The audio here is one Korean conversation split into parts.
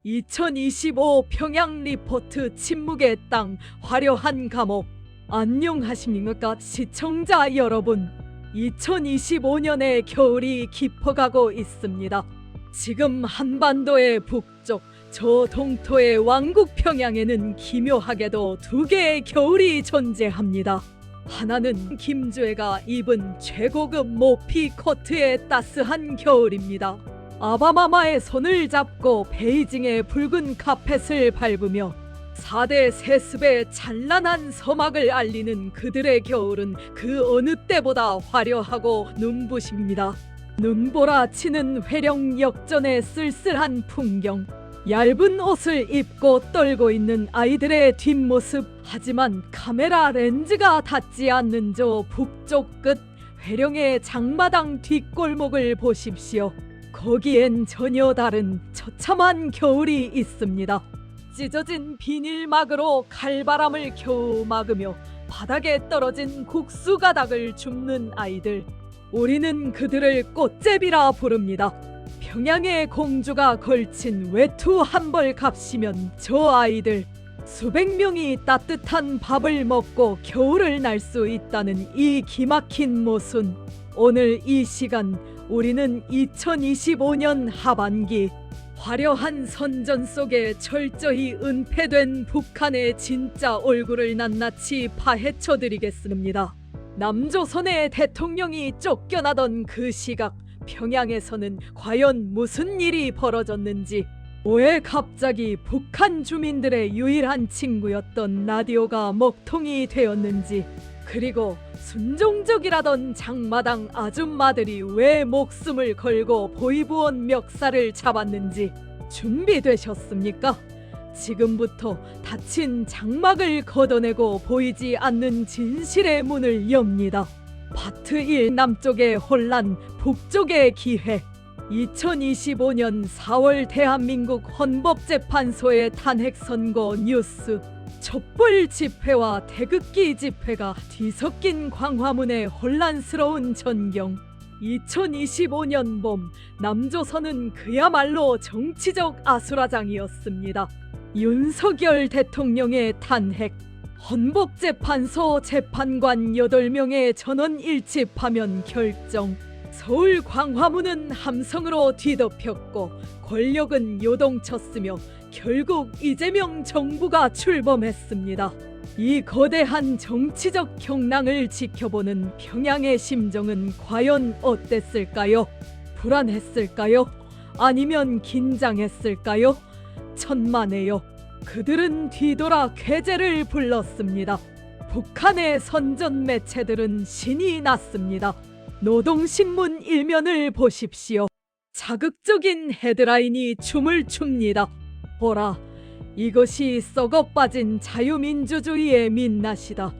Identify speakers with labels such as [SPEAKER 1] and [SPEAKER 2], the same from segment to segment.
[SPEAKER 1] 2025 평양 리포트 침묵의 땅 화려한 감옥. 안녕하십니까 시청자 여러분. 2025년의 겨울이 깊어가고 있습니다. 지금 한반도의 북쪽 저 동토의 왕국 평양에는 기묘하게도 두 개의 겨울이 존재합니다. 하나는 김주애가 입은 최고급 모피 코트의 따스한 겨울입니다. 아바마마의 손을 잡고 베이징의 붉은 카펫을 밟으며 4대 세습의 찬란한 서막을 알리는 그들의 겨울은 그 어느 때보다 화려하고 눈부십니다. 눈보라 치는 회령 역전의 쓸쓸한 풍경, 얇은 옷을 입고 떨고 있는 아이들의 뒷모습. 하지만 카메라 렌즈가 닿지 않는 저 북쪽 끝 회령의 장마당 뒷골목을 보십시오. 거기엔 전혀 다른 처참한 겨울이 있습니다. 찢어진 비닐막으로 칼바람을 겨우 막으며 바닥에 떨어진 국수 가닥을 줍는 아이들. 우리는 그들을 꽃제비라 부릅니다. 평양의 공주가 걸친 외투 한 벌 값이면 저 아이들 수백 명이 따뜻한 밥을 먹고 겨울을 날 수 있다는 이 기막힌 모순. 오늘 이 시간 우리는 2025년 하반기 화려한 선전 속에 철저히 은폐된 북한의 진짜 얼굴을 낱낱이 파헤쳐 드리겠습니다. 남조선의 대통령이 쫓겨나던 그 시각, 평양에서는 과연 무슨 일이 벌어졌는지, 왜 갑자기 북한 주민들의 유일한 친구였던 라디오가 먹통이 되었는지, 그리고 순종적이라던 장마당 아줌마들이 왜 목숨을 걸고 보이부원 멱살을 잡았는지 준비되셨습니까? 지금부터 닫힌 장막을 걷어내고 보이지 않는 진실의 문을 엽니다. 파트 1 남쪽의 혼란, 북쪽의 기회. 2025년 4월 대한민국 헌법재판소의 탄핵선고 뉴스. 촛불 집회와 태극기 집회가 뒤섞인 광화문의 혼란스러운 전경. 2025년 봄 남조선은 그야말로 정치적 아수라장이었습니다. 윤석열 대통령의 탄핵, 헌법재판소 재판관 8명의 전원 일집하면 결정. 서울 광화문은 함성으로 뒤덮였고 권력은 요동쳤으며 결국 이재명 정부가 출범했습니다. 이 거대한 정치적 경랑을 지켜보는 평양의 심정은 과연 어땠을까요? 불안했을까요? 아니면 긴장했을까요? 천만에요. 그들은 뒤돌아 쾌재를 불렀습니다. 북한의 선전 매체들은 신이 났습니다. 노동신문 일면을 보십시오. 자극적인 헤드라인이 춤을 춥니다. 보라, 이것이 썩어빠진 자유민주주의의 민낯이다.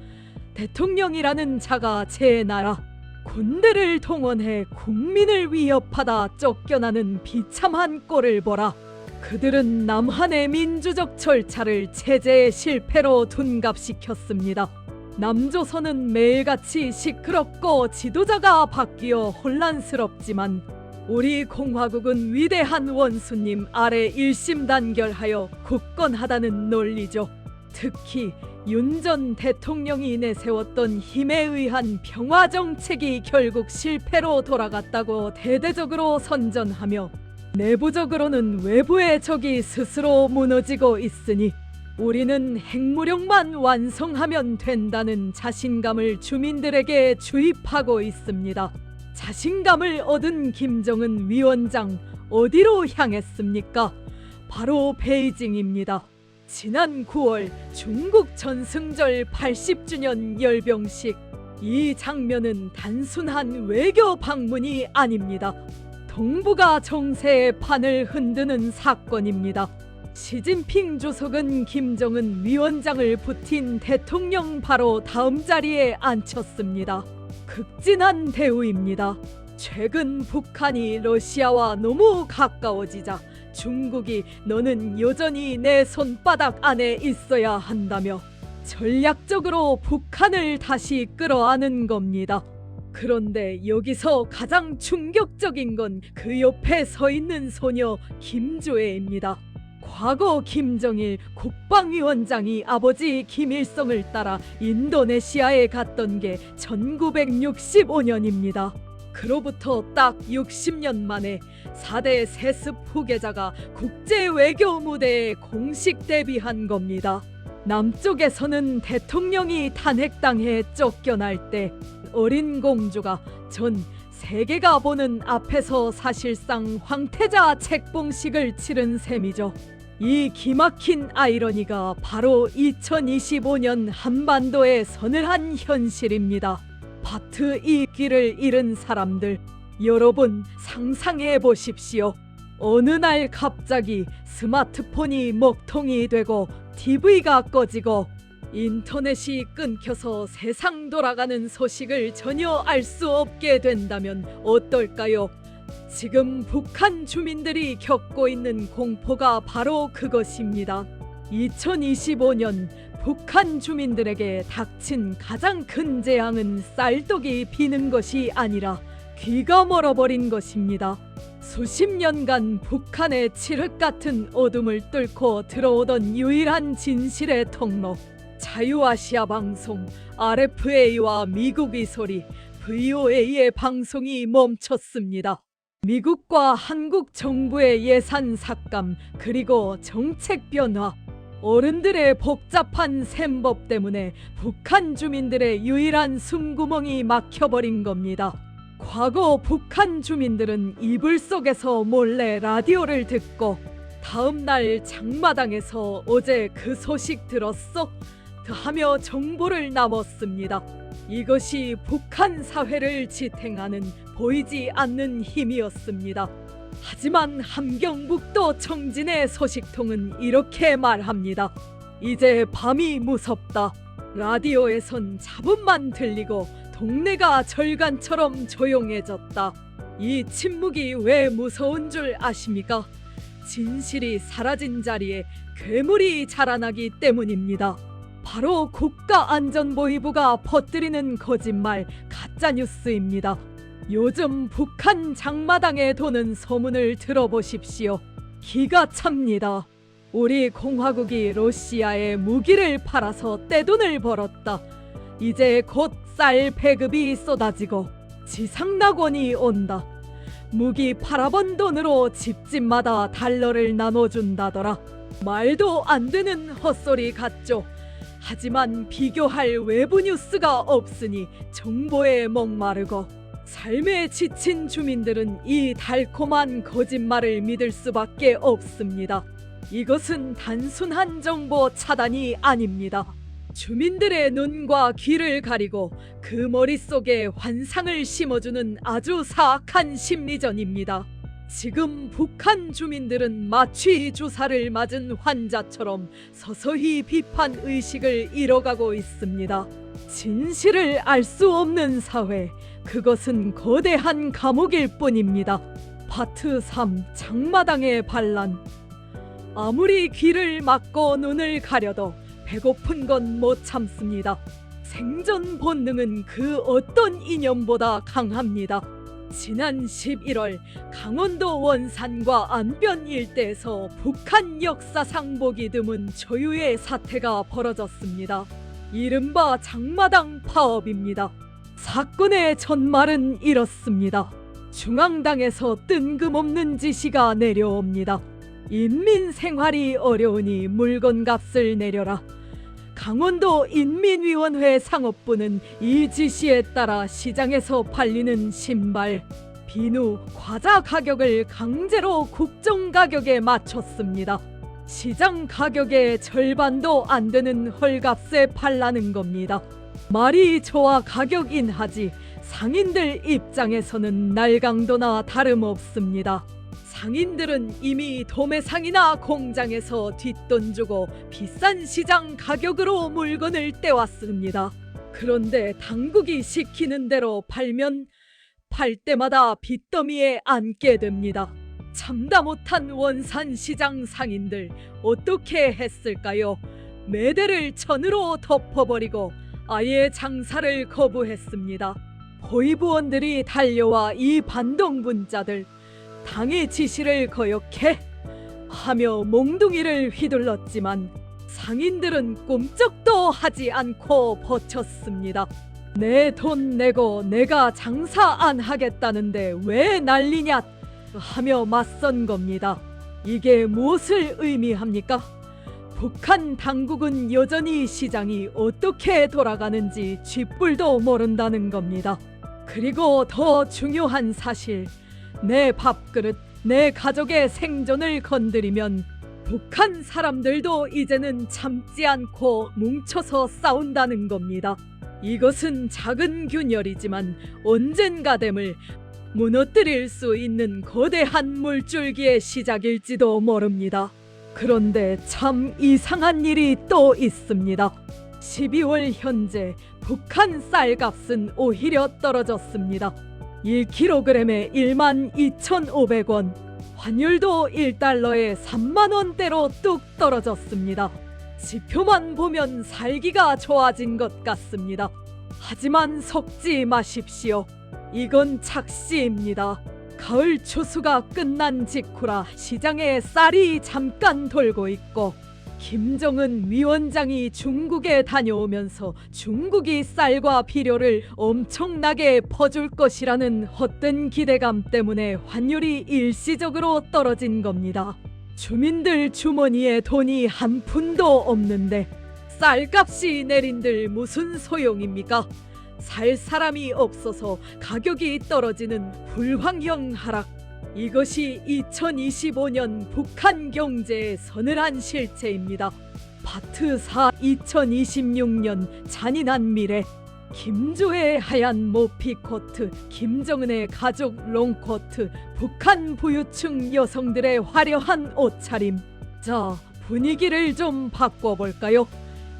[SPEAKER 1] 대통령이라는 자가 제 나라, 군대를 동원해 국민을 위협하다 쫓겨나는 비참한 꼴을 보라. 그들은 남한의 민주적 절차를 체제의 실패로 둔갑시켰습니다. 남조선은 매일같이 시끄럽고 지도자가 바뀌어 혼란스럽지만 우리 공화국은 위대한 원수님 아래 일심단결하여 굳건하다는 논리죠. 특히 윤 전 대통령이 내세웠던 힘에 의한 평화정책이 결국 실패로 돌아갔다고 대대적으로 선전하며 내부적으로는 외부의 적이 스스로 무너지고 있으니 우리는 핵무력만 완성하면 된다는 자신감을 주민들에게 주입하고 있습니다. 자신감을 얻은 김정은 위원장 어디로 향했습니까? 바로 베이징입니다. 지난 9월 중국 전승절 80주년 열병식. 이 장면은 단순한 외교 방문이 아닙니다. 동북아 정세의 판을 흔드는 사건입니다. 시진핑 주석은 김정은 위원장을 부틴 대통령 바로 다음 자리에 앉혔습니다. 극진한 대우입니다. 최근 북한이 러시아와 너무 가까워지자 중국이 너는 여전히 내 손바닥 안에 있어야 한다며 전략적으로 북한을 다시 끌어안은 겁니다. 그런데 여기서 가장 충격적인 건 그 옆에 서 있는 소녀 김주애입니다. 과거 김정일 국방위원장이 아버지 김일성을 따라 인도네시아에 갔던 게 1965년입니다. 그로부터 딱 60년 만에 4대 세습 후계자가 국제 외교 무대에 공식 데뷔한 겁니다. 남쪽에서는 대통령이 탄핵당해 쫓겨날 때 어린 공주가 전 세계가 보는 앞에서 사실상 황태자 책봉식을 치른 셈이죠. 이 기막힌 아이러니가 바로 2025년 한반도의 서늘한 현실입니다. 바트 이 길을 잃은 사람들, 여러분 상상해 보십시오. 어느 날 갑자기 스마트폰이 먹통이 되고 TV가 꺼지고 인터넷이 끊겨서 세상 돌아가는 소식을 전혀 알 수 없게 된다면 어떨까요? 지금 북한 주민들이 겪고 있는 공포가 바로 그것입니다. 2025년 북한 주민들에게 닥친 가장 큰 재앙은 쌀떡이 비는 것이 아니라 귀가 멀어버린 것입니다. 수십 년간 북한의 칠흑 같은 어둠을 뚫고 들어오던 유일한 진실의 통로, 자유아시아 방송 RFA와 미국의 소리 VOA의 방송이 멈췄습니다. 미국과 한국 정부의 예산 삭감 그리고 정책 변화, 어른들의 복잡한 셈법 때문에 북한 주민들의 유일한 숨구멍이 막혀버린 겁니다. 과거 북한 주민들은 이불 속에서 몰래 라디오를 듣고 다음 날 장마당에서 어제 그 소식 들었어? 하며 정보를 나눴습니다. 이것이 북한 사회를 지탱하는 보이지 않는 힘이었습니다. 하지만 함경북도 청진의 소식통은 이렇게 말합니다. 이제 밤이 무섭다. 라디오에선 잡음만 들리고 동네가 절간처럼 조용해졌다. 이 침묵이 왜 무서운 줄 아십니까? 진실이 사라진 자리에 괴물이 자라나기 때문입니다. 바로 국가안전보위부가 퍼뜨리는 거짓말, 가짜뉴스입니다. 요즘 북한 장마당에 도는 소문을 들어보십시오. 기가 찹니다. 우리 공화국이 러시아에 무기를 팔아서 떼돈을 벌었다. 이제 곧 쌀 배급이 쏟아지고 지상낙원이 온다. 무기 팔아본 돈으로 집집마다 달러를 나눠준다더라. 말도 안 되는 헛소리 같죠. 하지만 비교할 외부 뉴스가 없으니 정보에 목마르고 삶에 지친 주민들은 이 달콤한 거짓말을 믿을 수밖에 없습니다. 이것은 단순한 정보 차단이 아닙니다. 주민들의 눈과 귀를 가리고 그 머릿속에 환상을 심어주는 아주 사악한 심리전입니다. 지금 북한 주민들은 마취 주사를 맞은 환자처럼 서서히 비판 의식을 잃어가고 있습니다. 진실을 알 수 없는 사회, 그것은 거대한 감옥일 뿐입니다. 파트 3 장마당의 반란. 아무리 귀를 막고 눈을 가려도 배고픈 건 못 참습니다. 생존 본능은 그 어떤 이념보다 강합니다. 지난 11월 강원도 원산과 안변 일대에서 북한 역사상 보기 드문 초유의 사태가 벌어졌습니다. 이른바 장마당 파업입니다. 사건의 전말은 이렇습니다. 중앙당에서 뜬금없는 지시가 내려옵니다. 인민 생활이 어려우니 물건값을 내려라. 강원도 인민위원회 상업부는 이 지시에 따라 시장에서 팔리는 신발, 비누, 과자 가격을 강제로 국정 가격에 맞췄습니다. 시장 가격의 절반도 안 되는 헐값에 팔라는 겁니다. 말이 좋아 가격 인하지 상인들 입장에서는 날강도나 다름없습니다. 상인들은 이미 도매상이나 공장에서 뒷돈 주고 비싼 시장 가격으로 물건을 떼왔습니다. 그런데 당국이 시키는 대로 팔면 팔 때마다 빚더미에 앉게 됩니다. 참다 못한 원산시장 상인들 어떻게 했을까요? 매대를 천으로 덮어버리고 아예 장사를 거부했습니다. 보위부원들이 달려와 이 반동분자들, 당의 지시를 거역해? 하며 몽둥이를 휘둘렀지만 상인들은 꼼짝도 하지 않고 버텼습니다. 내 돈 내고 내가 장사 안 하겠다는데 왜 난리냐 하며 맞선 겁니다. 이게 무엇을 의미합니까? 북한 당국은 여전히 시장이 어떻게 돌아가는지 쥐뿔도 모른다는 겁니다. 그리고 더 중요한 사실, 내 밥그릇, 내 가족의 생존을 건드리면 북한 사람들도 이제는 참지 않고 뭉쳐서 싸운다는 겁니다. 이것은 작은 균열이지만 언젠가 됨을 무너뜨릴 수 있는 거대한 물줄기의 시작일지도 모릅니다. 그런데 참 이상한 일이 또 있습니다. 12월 현재 북한 쌀값은 오히려 떨어졌습니다. 1kg에 12,500원, 환율도 1달러에 3만원대로 뚝 떨어졌습니다. 지표만 보면 살기가 좋아진 것 같습니다. 하지만 속지 마십시오. 이건 착시입니다. 가을 추수가 끝난 직후라 시장에 쌀이 잠깐 돌고 있고 김정은 위원장이 중국에 다녀오면서 중국이 쌀과 비료를 엄청나게 퍼줄 것이라는 헛된 기대감 때문에 환율이 일시적으로 떨어진 겁니다. 주민들 주머니에 돈이 한 푼도 없는데 쌀값이 내린들 무슨 소용입니까? 살 사람이 없어서 가격이 떨어지는 불황형 하락. 이것이 2025년 북한 경제의 서늘한 실체입니다. 파트 4 2026년 잔인한 미래. 김조의 하얀 모피 코트, 김정은의 가족 롱코트, 북한 부유층 여성들의 화려한 옷차림. 자, 분위기를 좀 바꿔볼까요?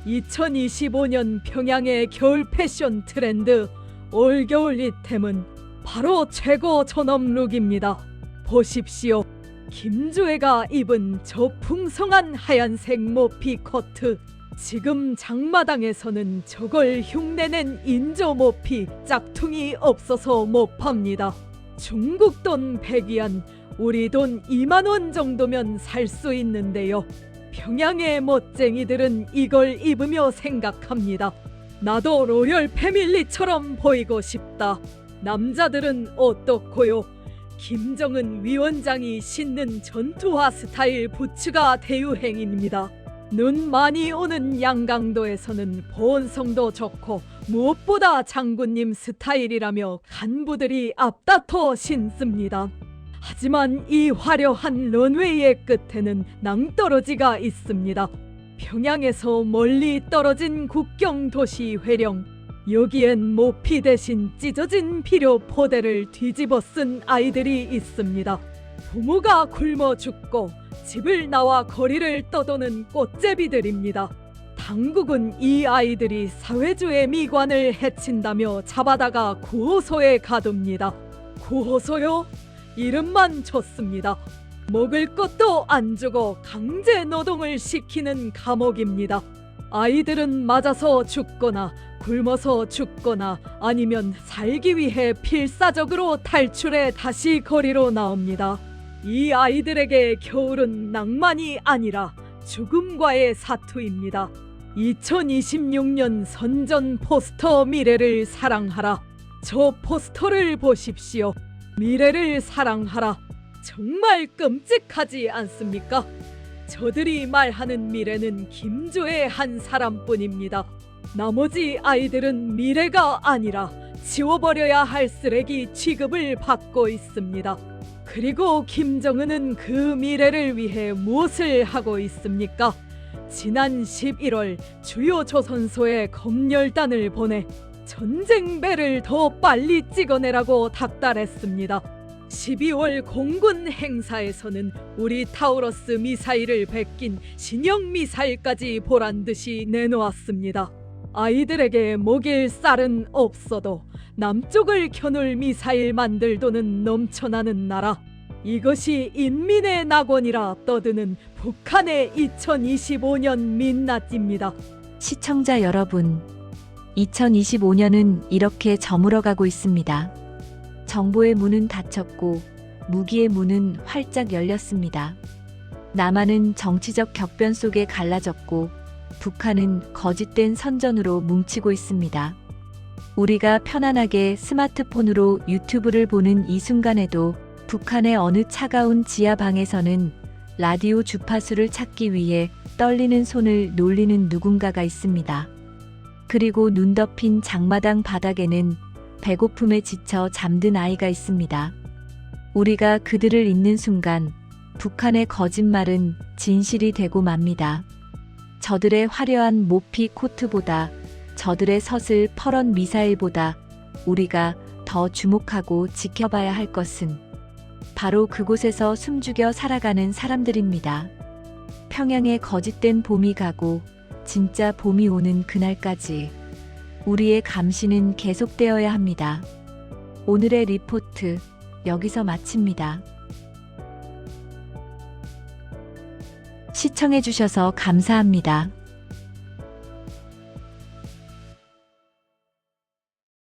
[SPEAKER 1] 2025년 평양의 겨울 패션 트렌드 올겨울 이템은 바로 최고 전업 룩입니다. 보십시오. 김주애가 입은 저 풍성한 하얀색 모피 코트. 지금 장마당에서는 저걸 흉내낸 인조 모피 짝퉁이 없어서 못 팝니다. 중국 돈 100위안, 우리 돈 2만원 정도면 살 수 있는데요. 평양의 멋쟁이들은 이걸 입으며 생각합니다. 나도 로열 패밀리처럼 보이고 싶다. 남자들은 어떻고요? 김정은 위원장이 신는 전투화 스타일 부츠가 대유행입니다. 눈 많이 오는 양강도에서는 보온성도 좋고 무엇보다 장군님 스타일이라며 간부들이 앞다퉈 신습니다. 하지만 이 화려한 런웨이의 끝에는 낭떠러지가 있습니다. 평양에서 멀리 떨어진 국경 도시 회령. 여기엔 모피 대신 찢어진 비료 포대를 뒤집어 쓴 아이들이 있습니다. 부모가 굶어 죽고 집을 나와 거리를 떠도는 꽃제비들입니다. 당국은 이 아이들이 사회주의 미관을 해친다며 잡아다가 구호소에 가둡니다. 구호소요? 이름만 좋습니다. 먹을 것도 안 주고 강제 노동을 시키는 감옥입니다. 아이들은 맞아서 죽거나 굶어서 죽거나 아니면 살기 위해 필사적으로 탈출해 다시 거리로 나옵니다. 이 아이들에게 겨울은 낭만이 아니라 죽음과의 사투입니다. 2026년 선전 포스터 미래를 사랑하라. 저 포스터를 보십시오. 미래를 사랑하라. 정말 끔찍하지 않습니까? 저들이 말하는 미래는 김조의 한 사람뿐입니다. 나머지 아이들은 미래가 아니라 지워버려야 할 쓰레기 취급을 받고 있습니다. 그리고 김정은은 그 미래를 위해 무엇을 하고 있습니까? 지난 11월 주요 조선소에 검열단을 보내 전쟁배를 더 빨리 찍어내라고 닥달했습니다. 12월 공군 행사에서는 우리 타우러스 미사일을 베낀 신형 미사일까지 보란듯이 내놓았습니다. 아이들에게 먹일 쌀은 없어도 남쪽을 겨눌 미사일 만들 돈은 넘쳐나는 나라. 이것이 인민의 낙원이라 떠드는 북한의 2025년 민낯입니다.
[SPEAKER 2] 시청자 여러분, 2025년은 이렇게 저물어가고 있습니다. 정보의 문은 닫혔고 무기의 문은 활짝 열렸습니다. 남한은 정치적 격변 속에 갈라졌고 북한은 거짓된 선전으로 뭉치고 있습니다. 우리가 편안하게 스마트폰으로 유튜브를 보는 이 순간에도 북한의 어느 차가운 지하방에서는 라디오 주파수를 찾기 위해 떨리는 손을 놀리는 누군가가 있습니다. 그리고 눈 덮인 장마당 바닥에는 배고픔에 지쳐 잠든 아이가 있습니다. 우리가 그들을 잊는 순간 북한의 거짓말은 진실이 되고 맙니다. 저들의 화려한 모피 코트보다, 저들의 서슬 퍼런 미사일보다 우리가 더 주목하고 지켜봐야 할 것은 바로 그곳에서 숨죽여 살아가는 사람들입니다. 평양에 거짓된 봄이 가고 진짜 봄이 오는 그날까지 우리의 감시는 계속되어야 합니다. 오늘의 리포트 여기서 마칩니다. 시청해주셔서 감사합니다.